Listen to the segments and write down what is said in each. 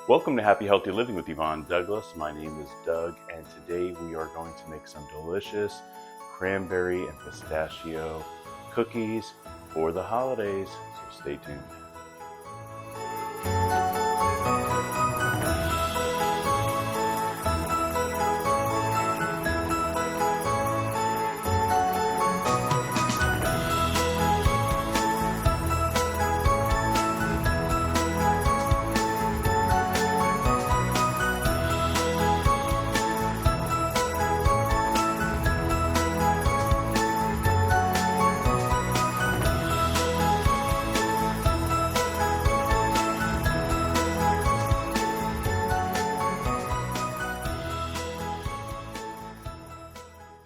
Welcome to Happy Healthy Living with Yvonne Douglas. My name is Doug, and today we are going to make some delicious cranberry and pistachio cookies for the holidays. So stay tuned.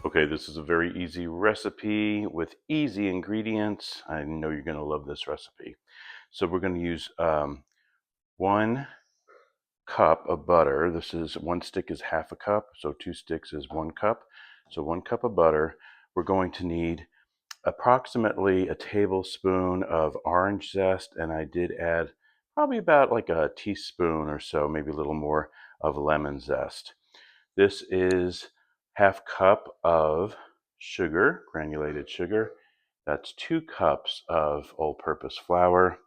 Okay, this is a very easy recipe with easy ingredients. I know you're going to love this recipe. So we're going to use 1 cup of butter. This is 1 stick is half a cup, so 2 sticks is 1 cup. So 1 cup of butter. We're going to need approximately a tablespoon of orange zest, and I did add probably about like a teaspoon or so, maybe a little more of lemon zest. This is half cup of sugar, granulated sugar. That's 2 cups of all-purpose flour.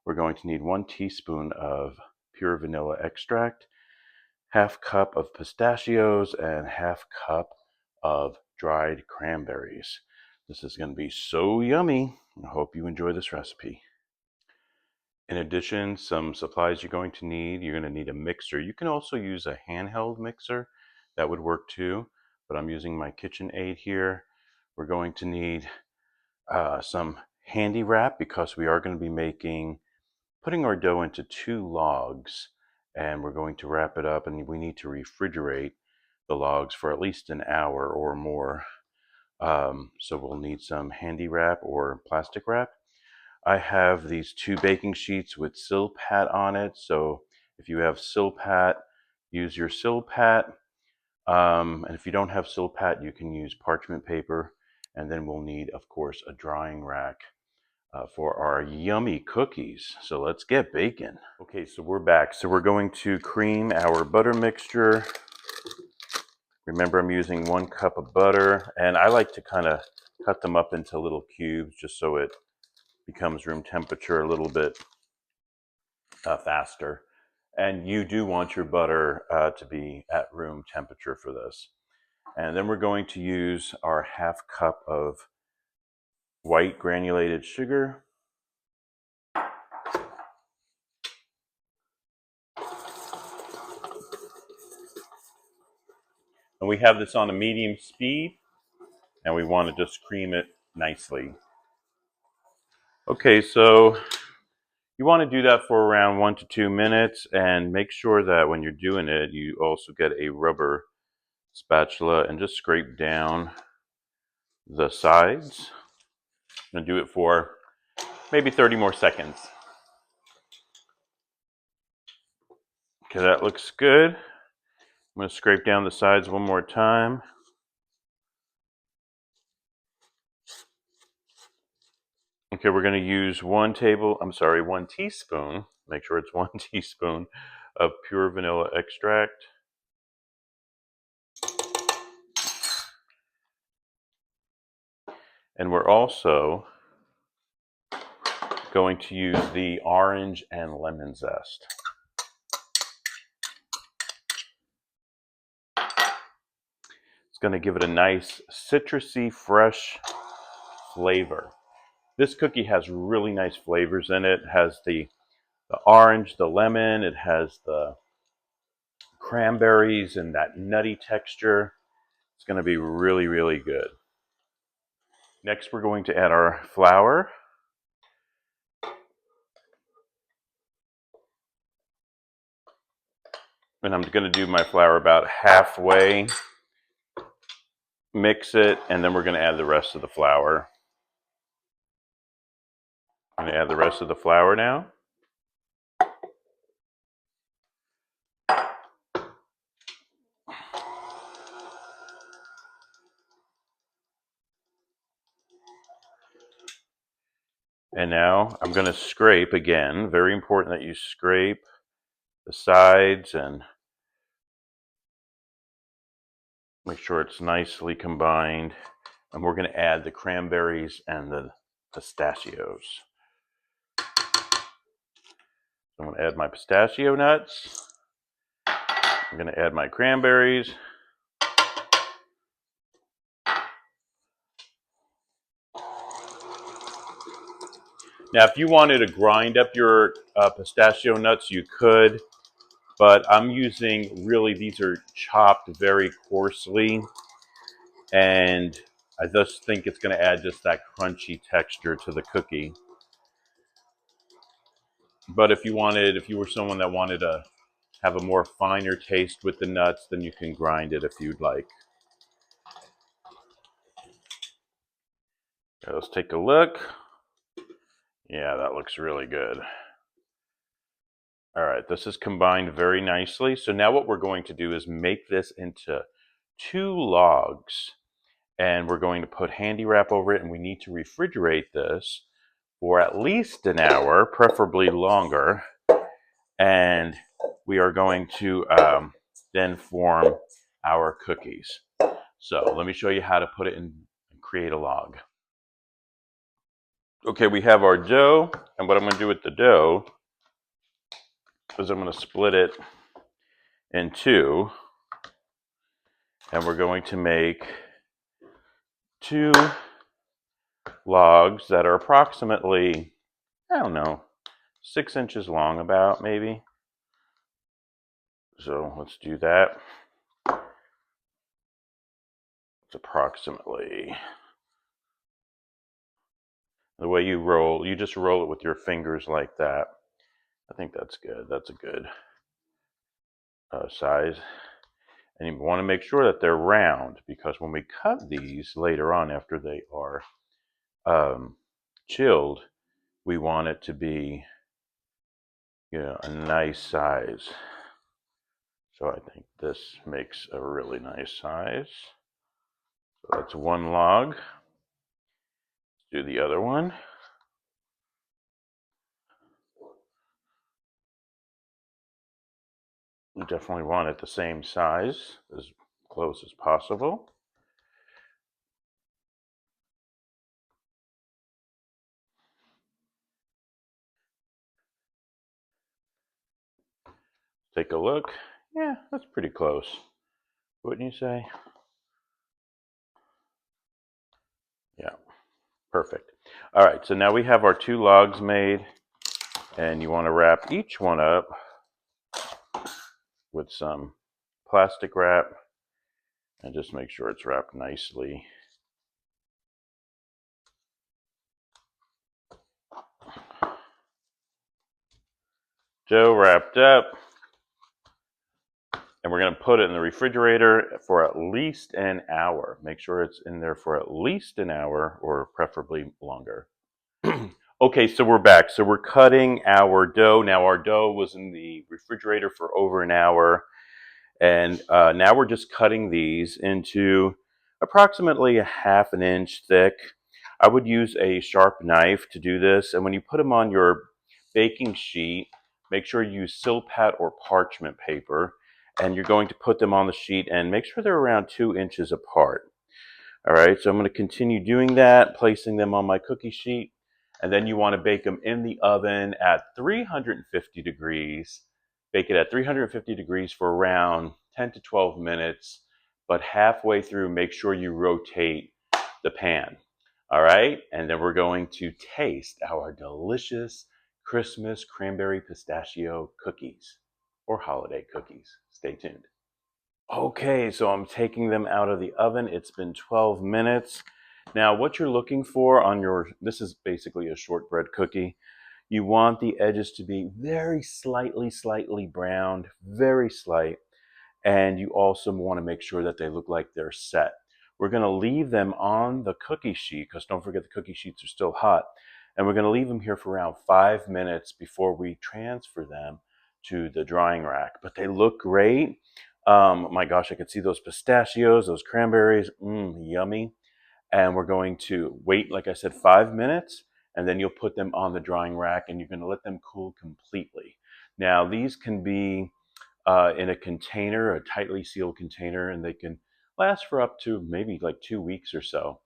We're going to need 1 teaspoon of pure vanilla extract, half cup of pistachios, and half cup of dried cranberries. This is going to be so yummy. I hope you enjoy this recipe. In addition, some supplies you're going to need. You're going to need a mixer. You can also use a handheld mixer. That would work too, but I'm using my KitchenAid here. We're going to need some handy wrap because we are going to be putting our dough into 2 logs, and we're going to wrap it up, and we need to refrigerate the logs for at least an hour or more. So we'll need some handy wrap or plastic wrap. I have these 2 baking sheets with Silpat on it. So if you have Silpat, use your Silpat. And if you don't have Silpat, you can use parchment paper. And then we'll need, of course, a drying rack for our yummy cookies. So let's get baking. Okay, so we're back. So we're going to cream our butter mixture. Remember, I'm using 1 cup of butter, and I like to kind of cut them up into little cubes just so it becomes room temperature a little bit faster. And you do want your butter to be at room temperature for this. And then we're going to use our half cup of white granulated sugar. And we have this on a medium speed, and we want to just cream it nicely. Okay, so you want to do that for around 1 to 2 minutes, and make sure that when you're doing it, you also get a rubber spatula and just scrape down the sides. I'm going to do it for maybe 30 more seconds. Okay, that looks good. I'm going to scrape down the sides one more time. Okay, we're going to use 1 teaspoon, make sure it's 1 teaspoon of pure vanilla extract. And we're also going to use the orange and lemon zest. It's going to give it a nice citrusy, fresh flavor. This cookie has really nice flavors in it. It has the orange, the lemon, it has the cranberries and that nutty texture. It's going to be really, really good. Next, we're going to add our flour. And I'm going to do my flour about halfway, mix it, and then we're going to add the rest of the flour. I'm going to add the rest of the flour now. And now I'm going to scrape again. Very important that you scrape the sides and make sure it's nicely combined. And we're going to add the cranberries and the pistachios. I'm going to add my pistachio nuts. I'm going to add my cranberries. Now, if you wanted to grind up your pistachio nuts, you could, but I'm using, really, these are chopped very coarsely, and I just think it's going to add just that crunchy texture to the cookie. But if you were someone that wanted to have a more finer taste with the nuts, then you can grind it if you'd like. Okay, let's take a look. Yeah, that looks really good. All right, this is combined very nicely. So now what we're going to do is make this into 2 logs, and we're going to put handy wrap over it, and we need to refrigerate this for at least an hour, preferably longer. And we are going to then form our cookies. So let me show you how to put it in and create a log. Okay, we have our dough, and what I'm going to do with the dough is I'm going to split it in 2, and we're going to make 2 logs that are approximately, I don't know, 6 inches long, about, maybe. So let's do that. It's approximately the way you roll. You just roll it with your fingers like that. I think that's good. That's a good size. And you want to make sure that they're round, because when we cut these later on after they are chilled, we want it to be, a nice size. So I think this makes a really nice size. So that's 1 log. Let's do the other one. You definitely want it the same size, as close as possible. Take a look. Yeah, that's pretty close, wouldn't you say? Yeah, perfect. All right, so now we have our 2 logs made, and you want to wrap each one up with some plastic wrap, and just make sure it's wrapped nicely. Dough wrapped up, and we're going to put it in the refrigerator for at least an hour. Make sure it's in there for at least an hour, or preferably longer. Okay, so we're back. So we're cutting our dough. Now our dough was in the refrigerator for over an hour, and now we're just cutting these into approximately a ½ inch thick. I would use a sharp knife to do this, and when you put them on your baking sheet, make sure you use Silpat or parchment paper, and you're going to put them on the sheet and make sure they're around 2 inches apart. All right, so I'm going to continue doing that, placing them on my cookie sheet, and then you want to bake them in the oven at 350 degrees. Bake it at 350 degrees for around 10 to 12 minutes, but halfway through, make sure you rotate the pan. All right, and then we're going to taste our delicious Christmas cranberry pistachio cookies, or holiday cookies. Stay tuned. Okay, so I'm taking them out of the oven. It's been 12 minutes. Now, what you're looking for on this is basically a shortbread cookie. You want the edges to be very slightly browned, very slight. And you also want to make sure that they look like they're set. We're going to leave them on the cookie sheet, because don't forget the cookie sheets are still hot. And we're going to leave them here for around 5 minutes before we transfer them to the drying rack. But they look great. My gosh, I could see those pistachios, those cranberries, yummy. And we're going to wait, like I said, 5 minutes, and then you'll put them on the drying rack, and you're going to let them cool completely. Now, these can be in a container, a tightly sealed container, and they can last for up to maybe like 2 weeks or so.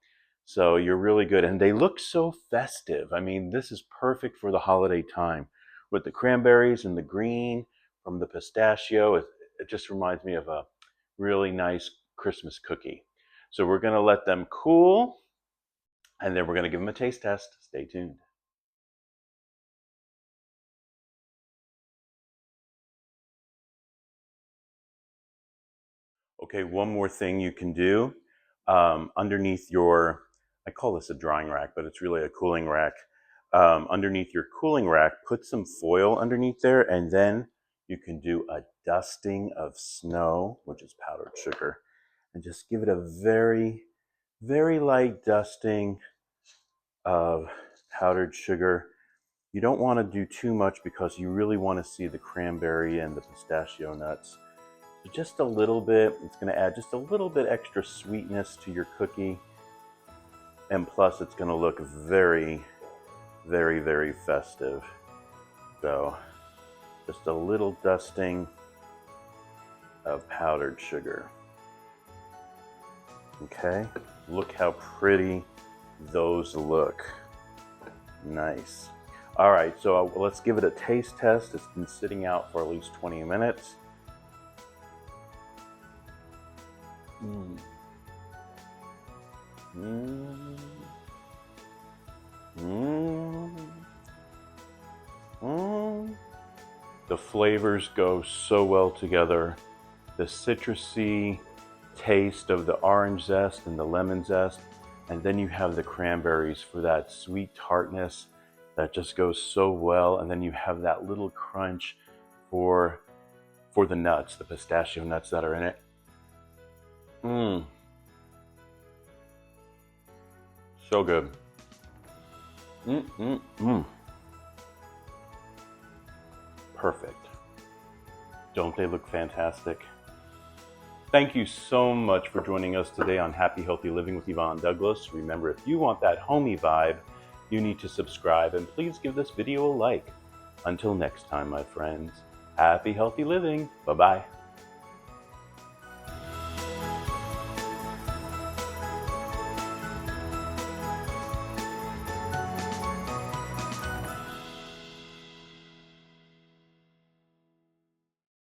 So you're really good. And they look so festive. I mean, this is perfect for the holiday time with the cranberries and the green from the pistachio. It just reminds me of a really nice Christmas cookie. So we're going to let them cool, and then we're going to give them a taste test. Stay tuned. Okay, one more thing you can do underneath your, I call this a drying rack, but it's really a cooling rack. Underneath your cooling rack, put some foil underneath there, and then you can do a dusting of snow, which is powdered sugar, and just give it a very, very light dusting of powdered sugar. You don't want to do too much because you really want to see the cranberry and the pistachio nuts. So just a little bit, it's going to add just a little bit extra sweetness to your cookie. And plus it's going to look very, very, very festive. So just a little dusting of powdered sugar. Okay, look how pretty those look. Nice. All right, so let's give it a taste test. It's been sitting out for at least 20 minutes. Mm. Mm. Mm. Mm. The flavors go so well together. The citrusy taste of the orange zest and the lemon zest, and then you have the cranberries for that sweet tartness that just goes so well, and then you have that little crunch for the nuts, the pistachio nuts that are in it. Mmm. So good. Mmm. Perfect. Don't they look fantastic? Thank you so much for joining us today on Happy Healthy Living with Yvonne Douglas. Remember, if you want that homey vibe, you need to subscribe, and please give this video a like. Until next time, my friends, happy healthy living. Bye-bye.